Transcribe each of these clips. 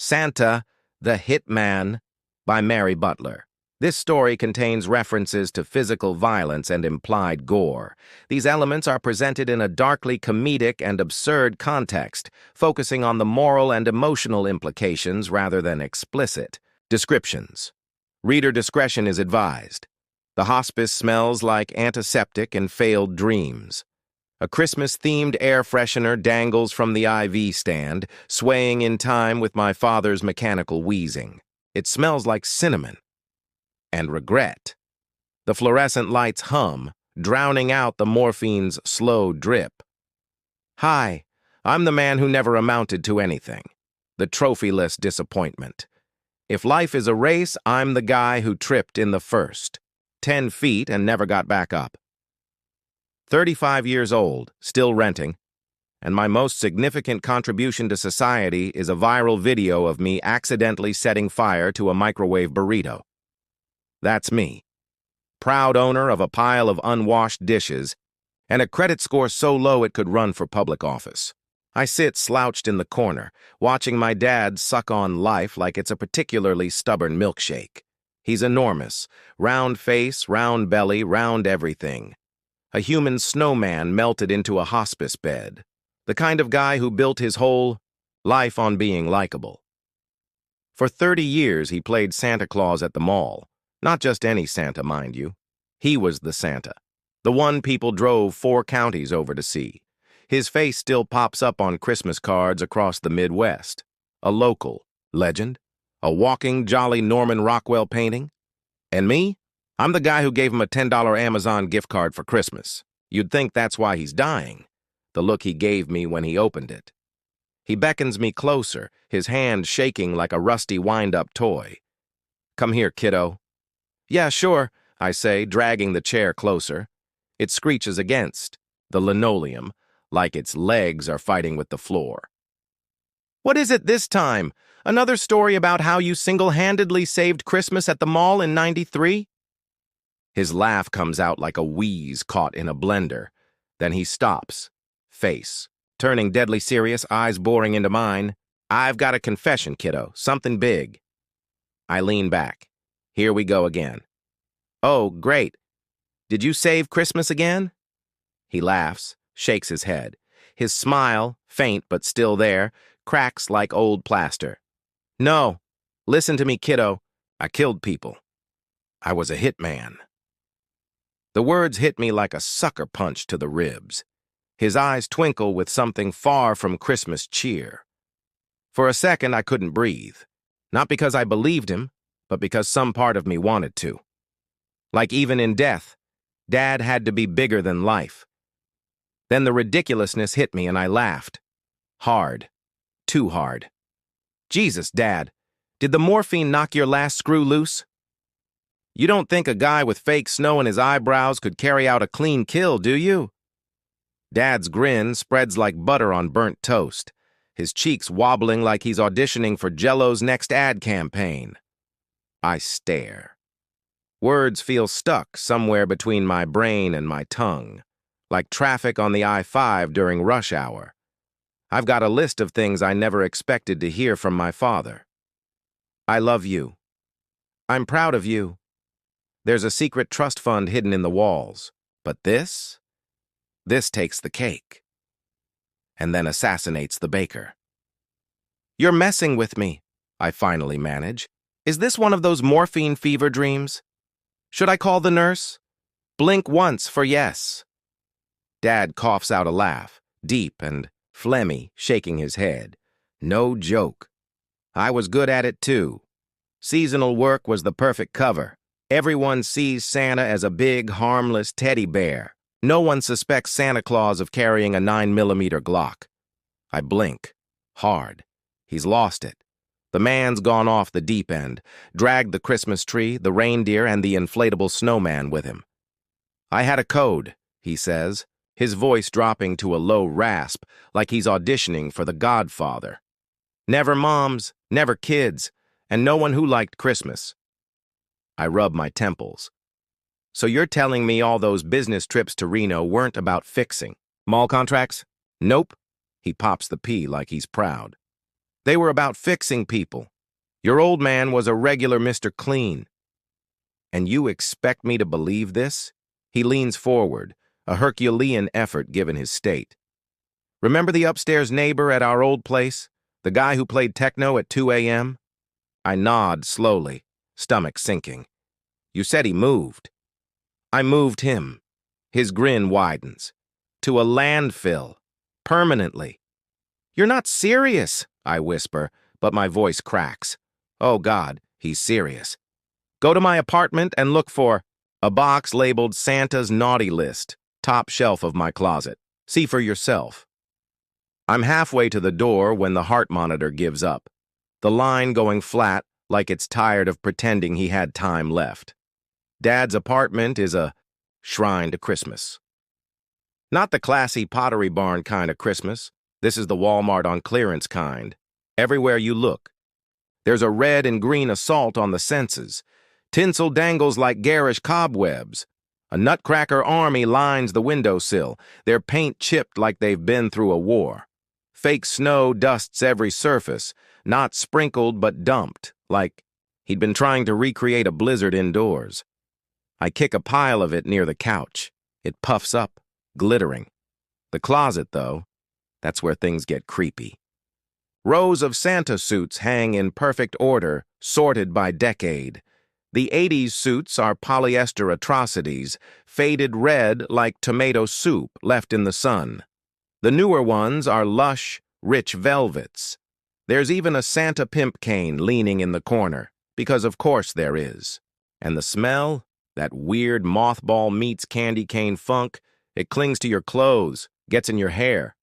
Santa, the Hitman by Mary Butler. This story contains references to physical violence and implied gore. These elements are presented in a darkly comedic and absurd context, focusing on the moral and emotional implications rather than explicit descriptions. Reader discretion is advised. The hospice smells like antiseptic and failed dreams. A Christmas-themed air freshener dangles from the IV stand, swaying in time with my father's mechanical wheezing. It smells like cinnamon and regret. The fluorescent lights hum, drowning out the morphine's slow drip. Hi, I'm the man who never amounted to anything. The trophyless disappointment. If life is a race, I'm the guy who tripped in the first. 10 feet and never got back up. 35 years old, still renting, and my most significant contribution to society is a viral video of me accidentally setting fire to a microwave burrito. That's me, proud owner of a pile of unwashed dishes and a credit score so low it could run for public office. I sit slouched in the corner, watching my dad suck on life like it's a particularly stubborn milkshake. He's enormous, round face, round belly, round everything. A human snowman melted into a hospice bed. The kind of guy who built his whole life on being likable. For 30 years, he played Santa Claus at the mall. Not just any Santa, mind you. He was the Santa. The one people drove 4 counties over to see. His face still pops up on Christmas cards across the Midwest. A local legend. A walking, jolly Norman Rockwell painting. And me? I'm the guy who gave him a $10 Amazon gift card for Christmas. You'd think that's why he's dying. The look he gave me when he opened it. He beckons me closer, his hand shaking like a rusty wind-up toy. Come here, kiddo. Yeah, sure, I say, dragging the chair closer. It screeches against the linoleum, like its legs are fighting with the floor. What is it this time? Another story about how you single-handedly saved Christmas at the mall in '93? His laugh comes out like a wheeze caught in a blender. Then he stops, face turning deadly serious, eyes boring into mine. I've got a confession, kiddo, something big. I lean back. Here we go again. Oh, great. Did you save Christmas again? He laughs, shakes his head. His smile, faint but still there, cracks like old plaster. No, listen to me, kiddo. I killed people. I was a hitman. The words hit me like a sucker punch to the ribs. His eyes twinkle with something far from Christmas cheer. For a second, I couldn't breathe. Not because I believed him, but because some part of me wanted to. Like even in death, Dad had to be bigger than life. Then the ridiculousness hit me and I laughed. Hard. Too hard. Jesus, Dad, did the morphine knock your last screw loose? You don't think a guy with fake snow in his eyebrows could carry out a clean kill, do you? Dad's grin spreads like butter on burnt toast, his cheeks wobbling like he's auditioning for Jell-O's next ad campaign. I stare. Words feel stuck somewhere between my brain and my tongue, like traffic on the I-5 during rush hour. I've got a list of things I never expected to hear from my father. I love you. I'm proud of you. There's a secret trust fund hidden in the walls. But this takes the cake. And then assassinates the baker. You're messing with me, I finally manage. Is this one of those morphine fever dreams? Should I call the nurse? Blink once for yes. Dad coughs out a laugh, deep and phlegmy, shaking his head. No joke. I was good at it too. Seasonal work was the perfect cover. Everyone sees Santa as a big, harmless teddy bear. No one suspects Santa Claus of carrying a 9mm Glock. I blink. Hard. He's lost it. The man's gone off the deep end, dragged the Christmas tree, the reindeer, and the inflatable snowman with him. I had a code, he says, his voice dropping to a low rasp, like he's auditioning for The Godfather. Never moms, never kids, and no one who liked Christmas. I rub my temples. So you're telling me all those business trips to Reno weren't about fixing? Mall contracts? Nope. He pops the P like he's proud. They were about fixing people. Your old man was a regular Mr. Clean. And you expect me to believe this? He leans forward, a Herculean effort given his state. Remember the upstairs neighbor at our old place? The guy who played techno at 2 a.m.? I nod slowly, stomach sinking. You said he moved. I moved him. His grin widens. To a landfill. Permanently. You're not serious, I whisper, but my voice cracks. Oh God, he's serious. Go to my apartment and look for a box labeled Santa's Naughty List, top shelf of my closet. See for yourself. I'm halfway to the door when the heart monitor gives up, the line going flat like it's tired of pretending he had time left. Dad's apartment is a shrine to Christmas. Not the classy Pottery Barn kind of Christmas. This is the Walmart on clearance kind. Everywhere you look. There's a red and green assault on the senses. Tinsel dangles like garish cobwebs. A nutcracker army lines the windowsill, their paint chipped like they've been through a war. Fake snow dusts every surface, not sprinkled but dumped, like he'd been trying to recreate a blizzard indoors. I kick a pile of it near the couch. It puffs up, glittering. The closet, though, that's where things get creepy. Rows of Santa suits hang in perfect order, sorted by decade. The 80s suits are polyester atrocities, faded red like tomato soup left in the sun. The newer ones are lush, rich velvets. There's even a Santa pimp cane leaning in the corner, because of course there is. And the smell, that weird mothball meets candy cane funk, it clings to your clothes, gets in your hair.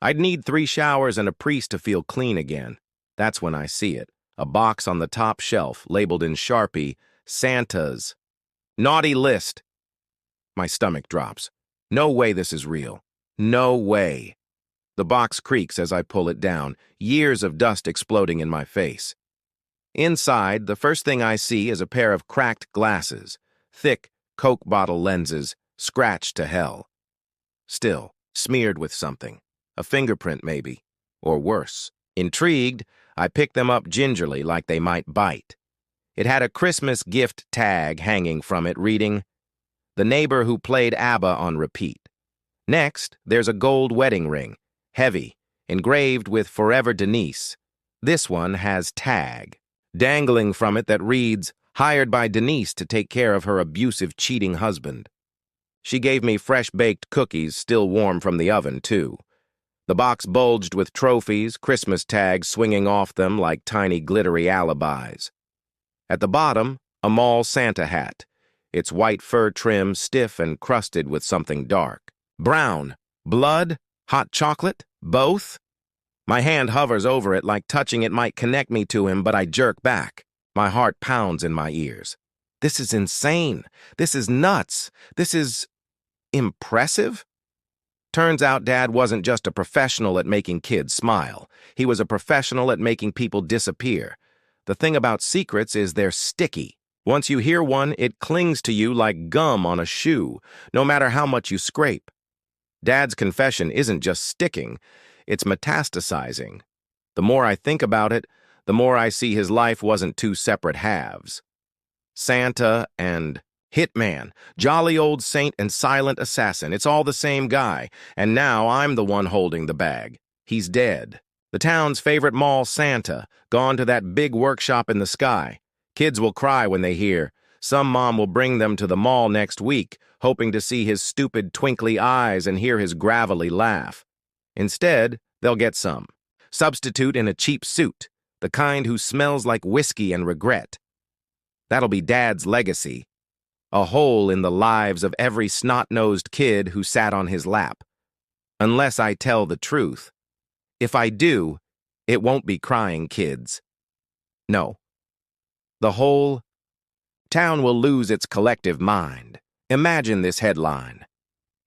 I'd need 3 showers and a priest to feel clean again. That's when I see it. A box on the top shelf, labeled in Sharpie, Santa's Naughty List. My stomach drops. No way this is real. No way. The box creaks as I pull it down, years of dust exploding in my face. Inside, the first thing I see is a pair of cracked glasses, thick Coke bottle lenses, scratched to hell. Still, smeared with something. A fingerprint, maybe. Or worse. Intrigued, I pick them up gingerly like they might bite. It had a Christmas gift tag hanging from it reading, "The neighbor who played ABBA on repeat." Next, there's a gold wedding ring, heavy, engraved with Forever Denise. This one has tag, dangling from it that reads, "Hired by Denise to take care of her abusive, cheating husband." She gave me fresh-baked cookies, still warm from the oven, too. The box bulged with trophies, Christmas tags swinging off them like tiny glittery alibis. At the bottom, a mall Santa hat, its white fur trim stiff and crusted with something dark. Brown, blood, hot chocolate, both? My hand hovers over it like touching it might connect me to him, but I jerk back. My heart pounds in my ears. This is insane. This is nuts. This is impressive. Turns out Dad wasn't just a professional at making kids smile. He was a professional at making people disappear. The thing about secrets is they're sticky. Once you hear one, it clings to you like gum on a shoe, no matter how much you scrape. Dad's confession isn't just sticking, it's metastasizing. The more I think about it, the more I see his life wasn't 2 separate halves. Santa and Hitman, jolly old saint and silent assassin, it's all the same guy, and now I'm the one holding the bag. He's dead. The town's favorite mall Santa, gone to that big workshop in the sky. Kids will cry when they hear. Some mom will bring them to the mall next week, hoping to see his stupid twinkly eyes and hear his gravelly laugh. Instead, they'll get some. Substitute in a cheap suit, the kind who smells like whiskey and regret. That'll be Dad's legacy. A hole in the lives of every snot-nosed kid who sat on his lap. Unless I tell the truth. If I do, it won't be crying kids. No. The whole town will lose its collective mind. Imagine this headline.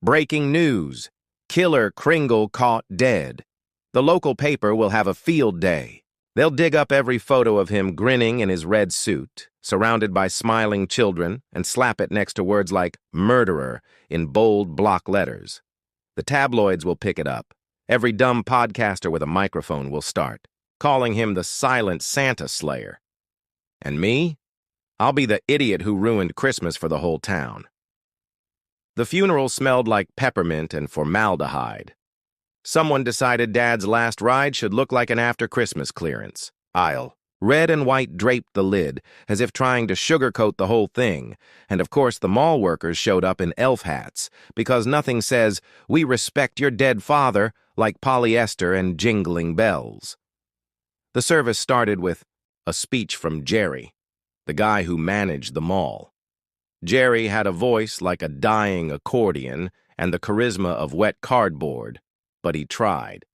Breaking news. Killer Kringle caught dead. The local paper will have a field day. They'll dig up every photo of him grinning in his red suit, surrounded by smiling children, and slap it next to words like murderer in bold block letters. The tabloids will pick it up. Every dumb podcaster with a microphone will start. calling him the silent Santa Slayer. And me? I'll be the idiot who ruined Christmas for the whole town. The funeral smelled like peppermint and formaldehyde. Someone decided Dad's last ride should look like an after-Christmas clearance aisle. Red and white draped the lid, as if trying to sugarcoat the whole thing, and of course the mall workers showed up in elf hats, because nothing says, "We respect your dead father," like polyester and jingling bells. The service started with a speech from Jerry, the guy who managed the mall. Jerry had a voice like a dying accordion and the charisma of wet cardboard, but he tried.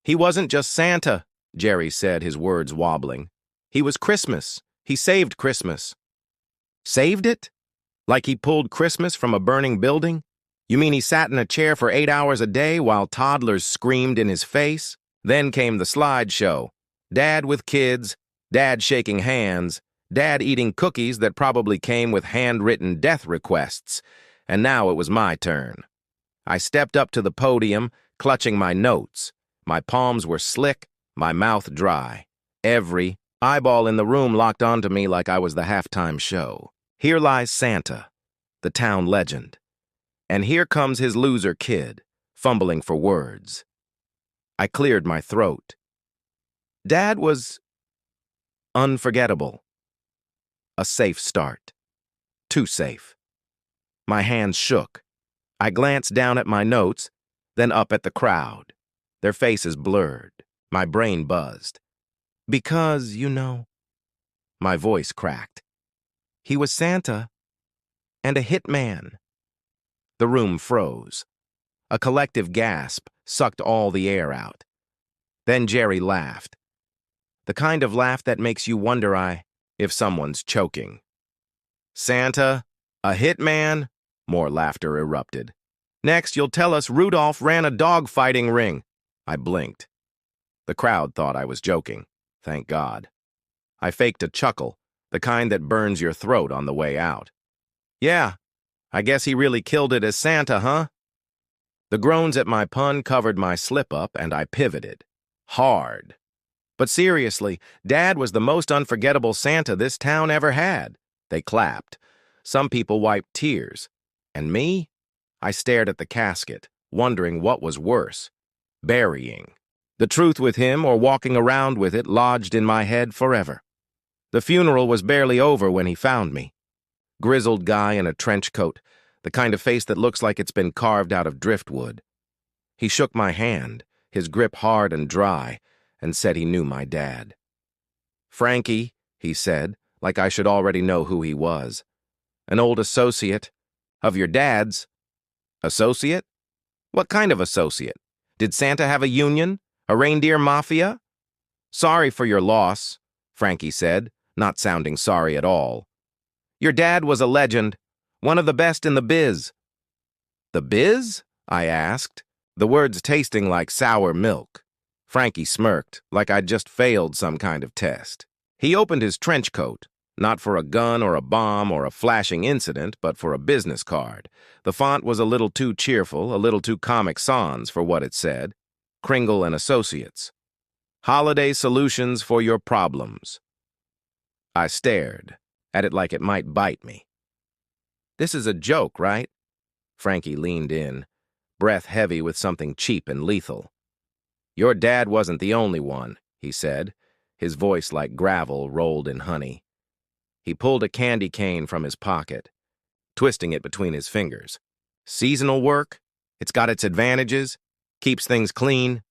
"He wasn't just Santa," Jerry said, his words wobbling. "He was Christmas. He saved Christmas." Saved it? Like he pulled Christmas from a burning building? You mean he sat in a chair for 8 hours a day while toddlers screamed in his face? Then came the slideshow. Dad with kids, Dad shaking hands, Dad eating cookies that probably came with handwritten death requests. And now it was my turn. I stepped up to the podium, clutching my notes. My palms were slick, my mouth dry. Every eyeball in the room locked onto me like I was the halftime show. Here lies Santa, the town legend. And here comes his loser kid, fumbling for words. I cleared my throat. Dad was unforgettable. A safe start. Too safe. My hands shook. I glanced down at my notes, then up at the crowd. Their faces blurred. My brain buzzed. Because, you know, my voice cracked. He was Santa and a hitman. The room froze. A collective gasp sucked all the air out. Then Jerry laughed. The kind of laugh that makes you wonder if someone's choking. Santa? A hitman? More laughter erupted. Next, you'll tell us Rudolph ran a dog-fighting ring. I blinked. The crowd thought I was joking. Thank God. I faked a chuckle, the kind that burns your throat on the way out. Yeah, I guess he really killed it as Santa, huh? The groans at my pun covered my slip-up, and I pivoted. Hard. But seriously, Dad was the most unforgettable Santa this town ever had. They clapped. Some people wiped tears. And me? I stared at the casket, wondering what was worse. Burying. The truth with him or walking around with it lodged in my head forever. The funeral was barely over when he found me. Grizzled guy in a trench coat, the kind of face that looks like it's been carved out of driftwood. He shook my hand, his grip hard and dry, and said he knew my dad. Frankie, he said, like I should already know who he was. An old associate. Of your dad's. Associate? What kind of associate? Did Santa have a union? A reindeer mafia? Sorry for your loss, Frankie said, not sounding sorry at all. Your dad was a legend, one of the best in the biz. The biz? I asked, the words tasting like sour milk. Frankie smirked, like I'd just failed some kind of test. He opened his trench coat, not for a gun or a bomb or a flashing incident, but for a business card. The font was a little too cheerful, a little too Comic Sans for what it said. Kringle and Associates. Holiday solutions for your problems. I stared at it like it might bite me. This is a joke, right? Frankie leaned in, breath heavy with something cheap and lethal. Your dad wasn't the only one, he said, his voice like gravel rolled in honey. He pulled a candy cane from his pocket, twisting it between his fingers. Seasonal work? It's got its advantages, keeps things clean.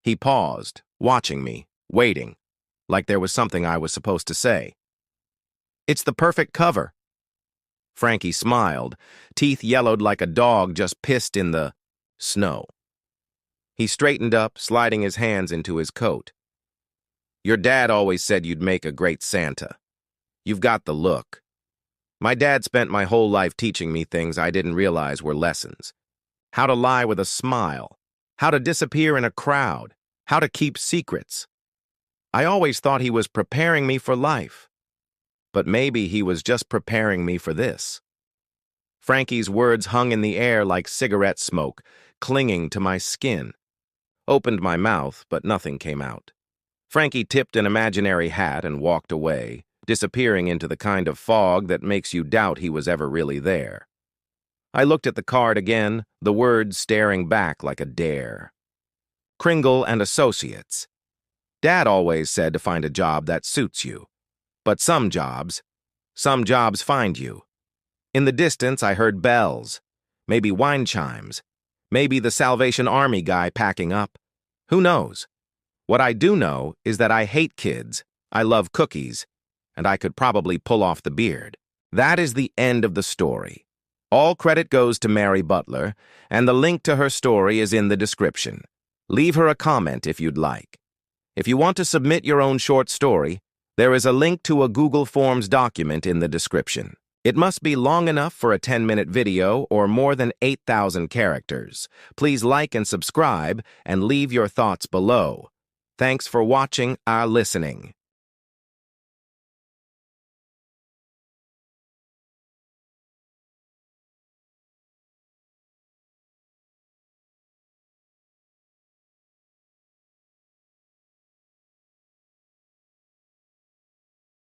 He paused, watching me, waiting, like there was something I was supposed to say. It's the perfect cover. Frankie smiled, teeth yellowed like a dog just pissed in the snow. He straightened up, sliding his hands into his coat. Your dad always said you'd make a great Santa. You've got the look. My dad spent my whole life teaching me things I didn't realize were lessons. How to lie with a smile. How to disappear in a crowd. How to keep secrets. I always thought he was preparing me for life. But maybe he was just preparing me for this. Frankie's words hung in the air like cigarette smoke, clinging to my skin. Opened my mouth, but nothing came out. Frankie tipped an imaginary hat and walked away, disappearing into the kind of fog that makes you doubt he was ever really there. I looked at the card again, the words staring back like a dare. Kringle and Associates. Dad always said to find a job that suits you. But some jobs find you. In the distance, I heard bells, maybe wine chimes, maybe the Salvation Army guy packing up. Who knows? What I do know is that I hate kids, I love cookies, and I could probably pull off the beard. That is the end of the story. All credit goes to Mary Butler, and the link to her story is in the description. Leave her a comment if you'd like. If you want to submit your own short story, there is a link to a Google Forms document in the description. It must be long enough for a 10-minute video or more than 8,000 characters. Please like and subscribe and leave your thoughts below. Thanks for watching or listening.